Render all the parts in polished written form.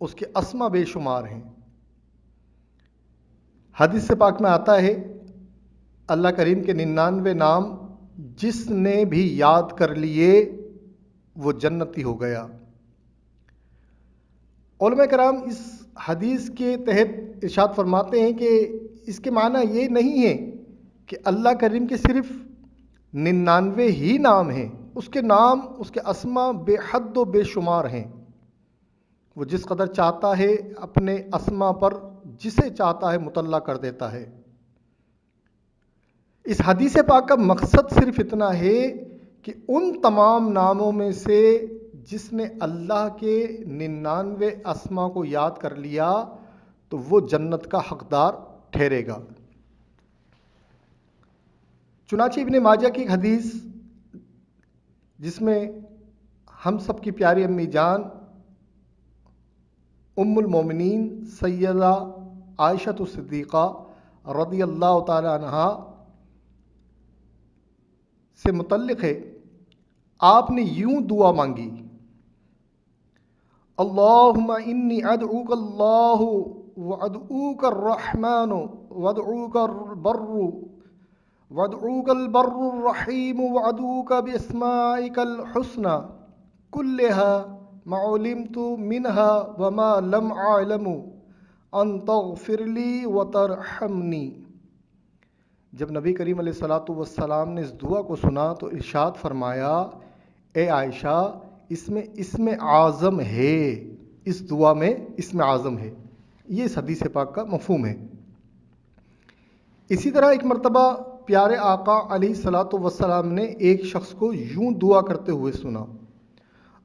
اس کے اسما بے شمار ہیں۔ حدیث سے پاک میں آتا ہے اللہ کریم کے 99 نام جس نے بھی یاد کر لیے وہ جنتی ہو گیا۔ علماء کرام اس حدیث کے تحت ارشاد فرماتے ہیں کہ اس کے معنی یہ نہیں ہے کہ اللہ کریم کے صرف 99 ہی نام ہیں، اس کے نام، اس کے اسما بے حد و بے شمار ہیں۔ وہ جس قدر چاہتا ہے اپنے اسما پر جسے چاہتا ہے مطلع کر دیتا ہے۔ اس حدیث پاک کا مقصد صرف اتنا ہے کہ ان تمام ناموں میں سے جس نے اللہ کے 99 اسما کو یاد کر لیا تو وہ جنت کا حقدار ٹھہرے گا۔ چنانچہ ابن ماجہ کی ایک حدیث جس میں ہم سب کی پیاری امی جان ام المومنین سیدہ عائشہ صدیقہ رضی اللہ تعالی عنہا سے متعلق ہے، آپ نے یوں دعا مانگی: اللہم انی ادعوک اللہ وادعوک الرحمن وادعوک البر الرحیم وادعوک باسمائک الحسنى كلها ما علمت منها وما لم اعلم ان تغفر لی وترحمنی۔ جب نبی کریم علیہ الصلاۃ والسلام نے اس دعا کو سنا تو ارشاد فرمایا: اے عائشہ، اس میں اسم اعظم ہے، اس دعا میں اسم اعظم ہے۔ یہ اس حدیث پاک کا مفہوم ہے۔ اسی طرح ایک مرتبہ پیارے آقا علیہ الصلاۃ والسلام نے ایک شخص کو یوں دعا کرتے ہوئے سنا: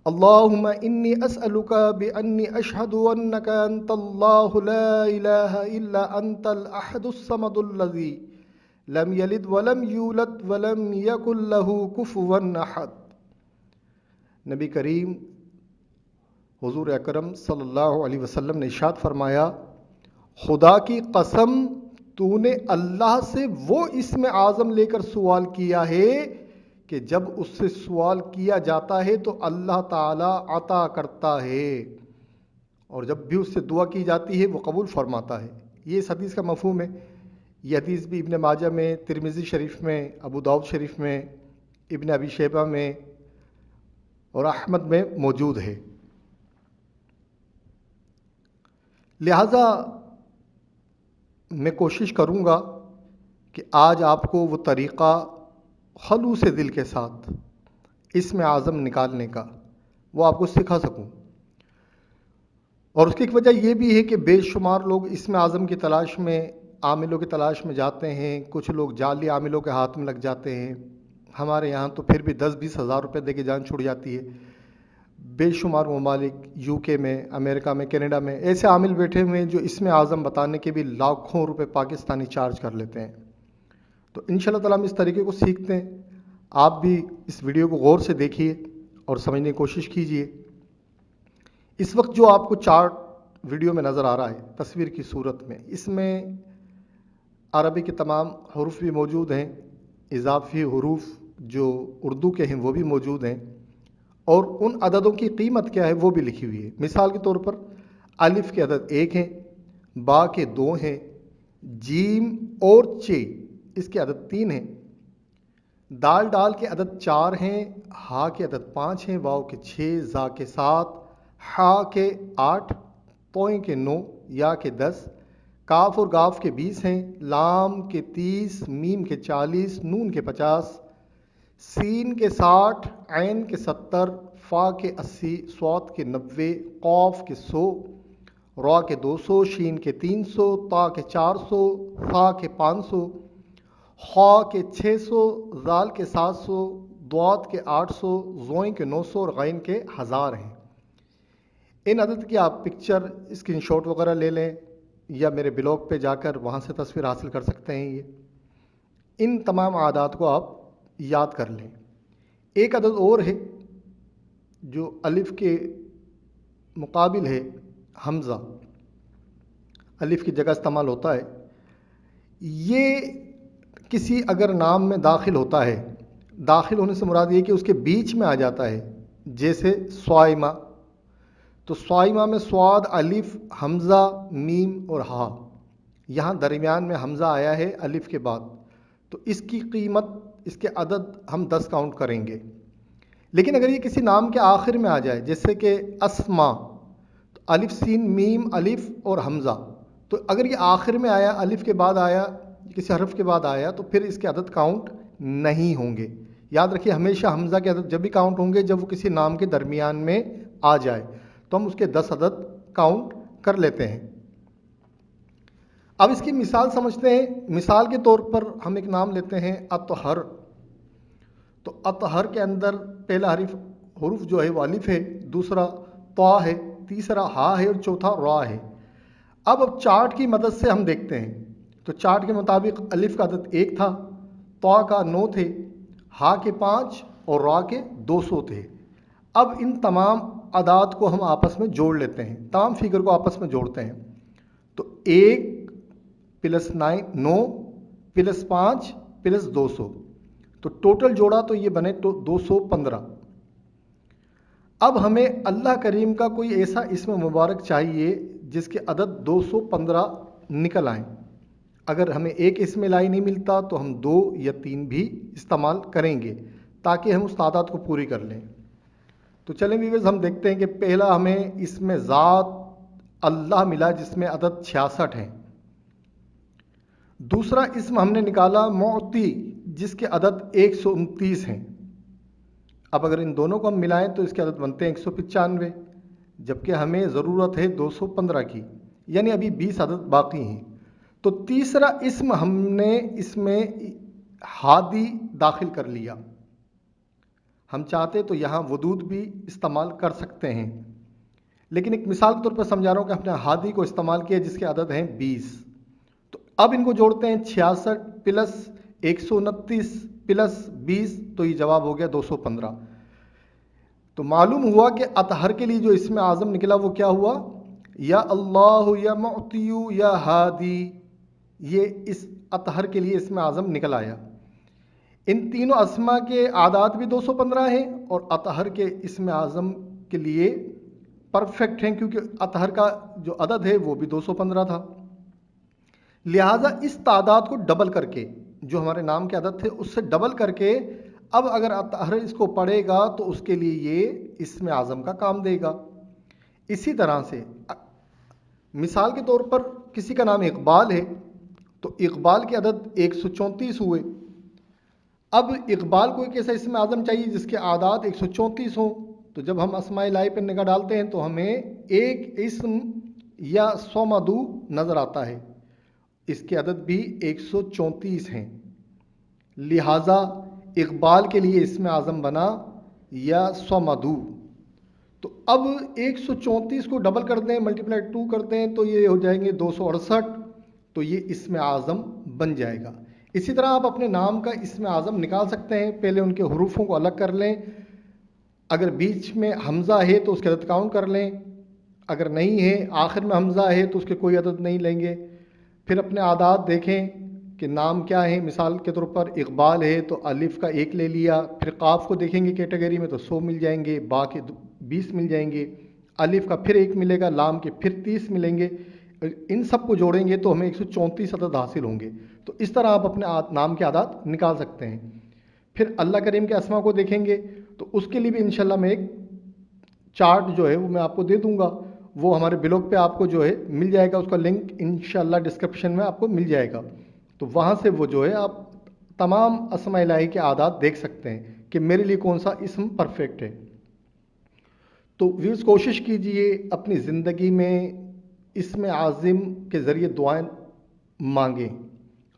اللہم انی اسألک بانی اشہد انک انت اللہ لا الہ الا انت الاحد الصمد الذی لم یلد ولم یولد ولم یکن لہ کفوا احد۔ نبی کریم حضور اکرم صلی اللہ علیہ وسلم نے ارشاد فرمایا: خدا کی قسم، تو نے اللہ سے وہ اسم اعظم لے کر سوال کیا ہے کہ جب اس سے سوال کیا جاتا ہے تو اللہ تعالیٰ عطا کرتا ہے، اور جب بھی اس سے دعا کی جاتی ہے وہ قبول فرماتا ہے۔ یہ اس حدیث کا مفہوم ہے۔ یہ حدیث بھی ابن ماجہ میں، ترمذی شریف میں، ابو داؤد شریف میں، ابن ابی شیبہ میں اور احمد میں موجود ہے۔ لہٰذا میں کوشش کروں گا کہ آج آپ کو وہ طریقہ خلوص دل کے ساتھ اسم اعظم نکالنے کا وہ آپ کو سکھا سکوں۔ اور اس کی ایک وجہ یہ بھی ہے کہ بے شمار لوگ اسم اعظم کی تلاش میں، عاملوں کی تلاش میں جاتے ہیں، کچھ لوگ جعلی عاملوں کے ہاتھ میں لگ جاتے ہیں۔ ہمارے یہاں تو پھر بھی 10-20 ہزار روپے دے کے جان چھوڑ جاتی ہے۔ بے شمار ممالک، UK میں، امریکہ میں، کینیڈا میں ایسے عامل بیٹھے ہوئے ہیں جو اسم اعظم بتانے کے بھی لاکھوں روپے پاکستانی چارج کر لیتے ہیں۔ تو انشاءاللہ تعالیٰ ہم اس طریقے کو سیکھتے ہیں۔ آپ بھی اس ویڈیو کو غور سے دیکھیے اور سمجھنے کی کوشش کیجیے۔ اس وقت جو آپ کو چارٹ ویڈیو میں نظر آ رہا ہے تصویر کی صورت میں، اس میں عربی کے تمام حروف بھی موجود ہیں، اضافی حروف جو اردو کے ہیں وہ بھی موجود ہیں، اور ان عددوں کی قیمت کیا ہے وہ بھی لکھی ہوئی ہے۔ مثال کے طور پر الف کے عدد 1 ہیں، با کے 2 ہیں، جیم اور چے اس کے عدد 3 ہیں، دال ڈال کے عدد 4 ہیں، ہا کے عدد 5 ہیں، واو کے 6، زا کے 7، ہا کے 8، توئیں کے 9، یا کے 10، کاف اور گاف کے 20 ہیں، لام کے 30، میم کے 40، نون کے 50، سین کے 60، عین کے 70، فا کے 80، صاد کے 90، قاف کے 100، را کے 200، شین کے 300، تا کے 400، ثا کے 500، خا کے 600، ذال کے 700، ضاد کے 800، زوئیں کے 900 اور غین کے 1000 ہیں۔ ان عدد کی آپ پکچر اسکرین شاٹ وغیرہ لے لیں یا میرے بلاگ پہ جا کر وہاں سے تصویر حاصل کر سکتے ہیں۔ ان تمام اعداد کو آپ یاد کر لیں۔ ایک عدد اور ہے جو الف کے مقابل ہے، حمزہ الف کی جگہ استعمال ہوتا ہے۔ یہ کسی اگر نام میں داخل ہوتا ہے، داخل ہونے سے مراد یہ کہ اس کے بیچ میں آ جاتا ہے، جیسے صائمہ، تو صائمہ میں صاد، الف، حمزہ، میم اور ہا، یہاں درمیان میں حمزہ آیا ہے الف کے بعد، تو اس کی قیمت، اس کے عدد ہم 10 کاؤنٹ کریں گے۔ لیکن اگر یہ کسی نام کے آخر میں آ جائے، جیسے کہ اسما، تو الف سین میم الف اور حمزہ، تو اگر یہ آخر میں آیا، الف کے بعد آیا، کسی حرف کے بعد آیا، تو پھر اس کے عدد کاؤنٹ نہیں ہوں گے۔ یاد رکھیے ہمیشہ حمزہ کے عدد جب بھی کاؤنٹ ہوں گے جب وہ کسی نام کے درمیان میں آ جائے، تو ہم اس کے 10 عدد کاؤنٹ کر لیتے ہیں۔ اب اس کی مثال سمجھتے ہیں۔ مثال کے طور پر ہم ایک نام لیتے ہیں اطہر، تو اطہر کے اندر پہلا حرف جو ہے وہ الف ہے، دوسرا طا ہے، تیسرا ہا ہے اور چوتھا را ہے۔ اب چارٹ کی مدد سے ہم دیکھتے ہیں، تو چارٹ کے مطابق الف کا عدد 1 تھا، طا کا 9 تھے، ہا کے 5 اور را کے 200 تھے۔ اب ان تمام اعداد کو ہم آپس میں جوڑ لیتے ہیں، تمام فگر کو آپس میں جوڑتے ہیں۔ تو 1 پلس 9 پلس 5 پلس 200، تو ٹوٹل جوڑا تو یہ بنے 215۔ اب ہمیں اللہ کریم کا کوئی ایسا اسم مبارک چاہیے جس کے عدد 215 نکل آئیں۔ اگر ہمیں ایک اسم الہی نہیں ملتا تو ہم 2 یا 3 بھی استعمال کریں گے تاکہ ہم اس تعداد کو پوری کر لیں۔ تو چلیں ویورز، ہم دیکھتے ہیں کہ پہلا ہمیں اسم ذات اللہ ملا جس میں عدد 66 ہیں۔ دوسرا اسم ہم نے نکالا معطی جس کے عدد 129 ہیں۔ اب اگر ان دونوں کو ہم ملائیں تو اس کے عدد بنتے ہیں 195، جبکہ ہمیں ضرورت ہے 215 کی، یعنی ابھی 20 عدد باقی ہیں۔ تو تیسرا اسم ہم نے اس میں ہادی داخل کر لیا۔ ہم چاہتے تو یہاں ودود بھی استعمال کر سکتے ہیں، لیکن ایک مثال کے طور پر سمجھا رہا ہوں کہ ہم نے ہادی کو استعمال کیا جس کے عدد ہیں 20۔ تو اب ان کو جوڑتے ہیں، 66 پلس 129 پلس 20، تو یہ جواب ہو گیا 215۔ تو معلوم ہوا کہ اطہر کے لیے جو اسم اعظم نکلا وہ کیا ہوا؟ یا اللہ، یا معطی، یا ہادی، یہ اس اطہر کے لیے اسم اعظم نکل آیا۔ ان تینوں اسما کے اعداد بھی 215 ہیں اور اطہر کے اسم اعظم کے لیے پرفیکٹ ہیں، کیونکہ اطہر کا جو عدد ہے وہ بھی 215 تھا۔ لہٰذا اس تعداد کو ڈبل کر کے، جو ہمارے نام کے عدد تھے اس سے ڈبل کر کے، اب اگر اطہر اس کو پڑھے گا تو اس کے لیے یہ اسم اعظم کا کام دے گا۔ اسی طرح سے مثال کے طور پر کسی کا نام اقبال ہے، تو اقبال کے عدد 134 ہوئے۔ اب اقبال کو ایک ایسا اسم اعظم چاہیے جس کے اعداد 134 ہوں، تو جب ہم اسماء الہی پہ نگاہ ڈالتے ہیں تو ہمیں ایک اسم یا صمدو نظر آتا ہے، اس کے عدد بھی 134 ہیں۔ لہٰذا اقبال کے لیے اسم اعظم بنا یا صمدو۔ تو اب 134 کو ڈبل کر دیں، ملٹیپلائی 2 کرتے ہیں تو یہ ہو جائیں گے 268، تو یہ اسم اعظم بن جائے گا۔ اسی طرح آپ اپنے نام کا اسم اعظم نکال سکتے ہیں، پہلے ان کے حروفوں کو الگ کر لیں، اگر بیچ میں حمزہ ہے تو اس کے عدد کاؤنٹ کر لیں، اگر نہیں ہے آخر میں حمزہ ہے تو اس کے کوئی عدد نہیں لیں گے۔ پھر اپنے اعداد دیکھیں کہ نام کیا ہے، مثال کے طور پر اقبال ہے تو الف کا 1 لے لیا، پھر قاف کو دیکھیں گے کیٹیگری میں تو 100 مل جائیں گے، با کے 20 مل جائیں گے، الف کا پھر 1 ملے گا، لام کے پھر 30 ملیں گے، ان سب کو جوڑیں گے تو ہمیں 134 عدد حاصل ہوں گے۔ تو اس طرح آپ اپنے نام کے اعداد نکال سکتے ہیں۔ پھر اللہ کریم کے اسما کو دیکھیں گے تو اس کے لیے بھی انشاءاللہ میں ایک چارٹ جو ہے وہ میں آپ کو دے دوں گا، وہ ہمارے بلاگ پہ آپ کو جو ہے مل جائے گا، اس کا لنک انشاءاللہ ڈسکرپشن میں آپ کو مل جائے گا، تو وہاں سے وہ جو ہے آپ تمام اسماء الہی کے اعداد دیکھ سکتے ہیں کہ میرے لیے کون سا اسم پرفیکٹ ہے۔ تو ویورز کوشش کیجئے اپنی زندگی میں اسم اعظم کے ذریعے دعائیں مانگیں،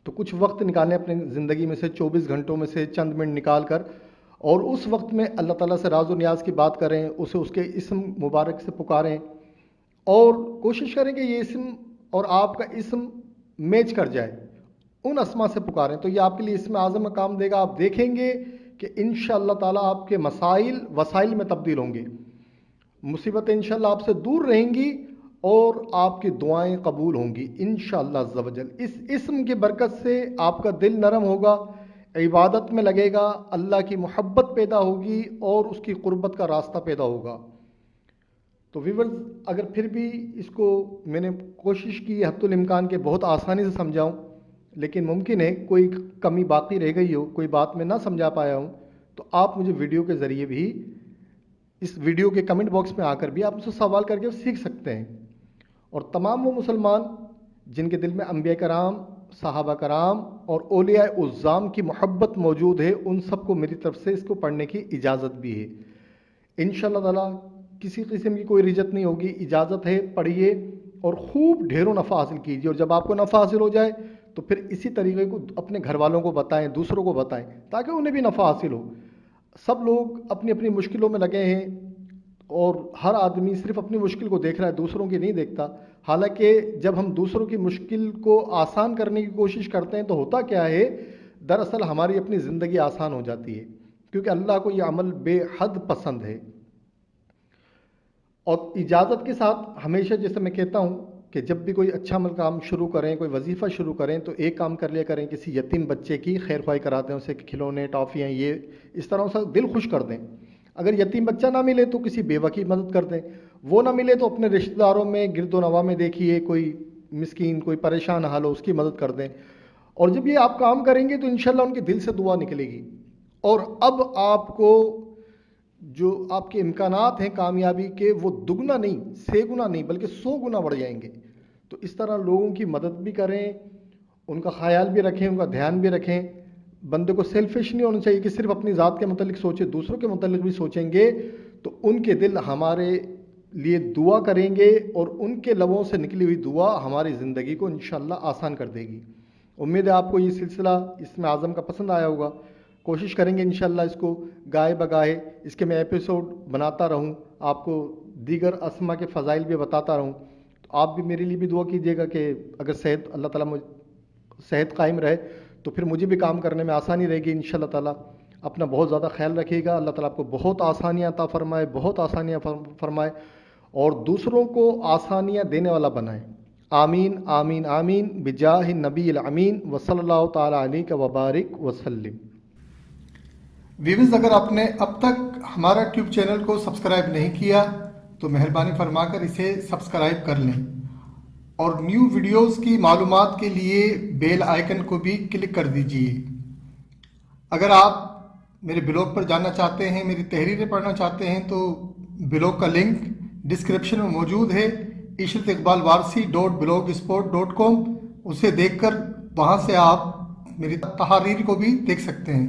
تو کچھ وقت نکالیں اپنی زندگی میں سے، 24 گھنٹوں میں سے چند منٹ نکال کر، اور اس وقت میں اللہ تعالیٰ سے راز و نیاز کی بات کریں، اسے اس کے اسم مبارک سے پکاریں، اور کوشش کریں کہ یہ اسم اور آپ کا اسم میچ کر جائے، ان اسما سے پکاریں، تو یہ آپ کے لیے اسم اعظم کا کام دے گا۔ آپ دیکھیں گے کہ انشاءاللہ تعالیٰ آپ کے مسائل وسائل میں تبدیل ہوں گے، مصیبتیں انشاءاللہ آپ سے دور رہیں گی اور آپ کی دعائیں قبول ہوں گی انشاءاللہ عز و جل۔ اس اسم کی برکت سے آپ کا دل نرم ہوگا، عبادت میں لگے گا، اللہ کی محبت پیدا ہوگی اور اس کی قربت کا راستہ پیدا ہوگا۔ تو ویورز اگر پھر بھی اس کو میں نے کوشش کی حد الامکان کے بہت آسانی سے سمجھاؤں، لیکن ممکن ہے کوئی کمی باقی رہ گئی ہو، کوئی بات میں نہ سمجھا پایا ہوں، تو آپ مجھے ویڈیو کے ذریعے بھی اس ویڈیو کے کمنٹ باکس میں آ کر بھی آپ مجھ سے سوال کر کے سیکھ سکتے ہیں۔ اور تمام وہ مسلمان جن کے دل میں انبیاء کرام، صحابہ کرام اور اولیاء عظام کی محبت موجود ہے، ان سب کو میری طرف سے اس کو پڑھنے کی اجازت بھی ہے۔ انشاءاللہ تعالیٰ کسی قسم کی کوئی رجت نہیں ہوگی، اجازت ہے، پڑھیے اور خوب ڈھیروں نفع حاصل کیجیے، اور جب آپ کو نفع حاصل ہو جائے تو پھر اسی طریقے کو اپنے گھر والوں کو بتائیں، دوسروں کو بتائیں، تاکہ انہیں بھی نفع حاصل ہو۔ سب لوگ اپنی اپنی مشکلوں میں لگے ہیں، اور ہر آدمی صرف اپنی مشکل کو دیکھ رہا ہے، دوسروں کی نہیں دیکھتا۔ حالانکہ جب ہم دوسروں کی مشکل کو آسان کرنے کی کوشش کرتے ہیں تو ہوتا کیا ہے، دراصل ہماری اپنی زندگی آسان ہو جاتی ہے، کیونکہ اللہ کو یہ عمل بے حد پسند ہے۔ اور اجازت کے ساتھ ہمیشہ جیسے میں کہتا ہوں کہ جب بھی کوئی اچھا عمل کام شروع کریں، کوئی وظیفہ شروع کریں، تو ایک کام کر لیا کریں، کسی یتیم بچے کی خیر خواہی کراتے ہیں، اسے کھلونے، ٹافیاں، یہ اس طرح سے دل خوش کر دیں۔ اگر یتیم بچہ نہ ملے تو کسی بیوہ کی مدد کر دیں، وہ نہ ملے تو اپنے رشتہ داروں میں گرد و نواح میں دیکھیے کوئی مسکین، کوئی پریشان حال ہو، اس کی مدد کر دیں۔ اور جب یہ آپ کام کریں گے تو انشاءاللہ ان کے دل سے دعا نکلے گی، اور اب آپ کو جو آپ کے امکانات ہیں کامیابی کے، وہ دگنا نہیں، 6 گنا نہیں، بلکہ 100 گنا بڑھ جائیں گے۔ تو اس طرح لوگوں کی مدد بھی کریں، ان کا خیال بھی رکھیں، ان کا دھیان بھی رکھیں۔ بندے کو سیلفش نہیں ہونا چاہیے کہ صرف اپنی ذات کے متعلق سوچے، دوسروں کے متعلق بھی سوچیں گے تو ان کے دل ہمارے لیے دعا کریں گے، اور ان کے لبوں سے نکلی ہوئی دعا ہماری زندگی کو انشاءاللہ آسان کر دے گی۔ امید ہے آپ کو یہ سلسلہ اسم اعظم کا پسند آیا ہوگا۔ کوشش کریں گے انشاءاللہ اس کو گاہے بگاہے اس کے میں ایپیسوڈ بناتا رہوں، آپ کو دیگر اسما کے فضائل بھی بتاتا رہوں۔ تو آپ بھی میرے لیے بھی دعا کیجیے گا کہ اگر صحت اللہ تعالیٰ صحت قائم رہے تو پھر مجھے بھی کام کرنے میں آسانی رہے گی انشاءاللہ تعالیٰ۔ اپنا بہت زیادہ خیال رکھیے گا، اللہ تعالیٰ آپ کو بہت آسانیاں عطا فرمائے، بہت آسانیاں فرمائے، اور دوسروں کو آسانیاں دینے والا بنائے۔ آمین آمین آمین بجاہ نبی الامین وصلی اللہ تعالیٰ علیہ وبارک وسلم۔ ویورز اگر آپ نے اب تک ہمارا ٹیوب چینل کو سبسکرائب نہیں کیا تو مہربانی فرما کر اسے سبسکرائب کر لیں، اور نیو ویڈیوز کی معلومات کے لیے بیل آئیکن کو بھی کلک کر دیجئے۔ اگر آپ میرے بلاگ پر جاننا چاہتے ہیں، میری تحریریں پڑھنا چاہتے ہیں، تو بلاگ کا لنک ڈسکرپشن میں موجود ہے، ishratqbalwarsi.blogspot.com، اسے دیکھ کر وہاں سے آپ میری تحاریر کو بھی دیکھ سکتے ہیں۔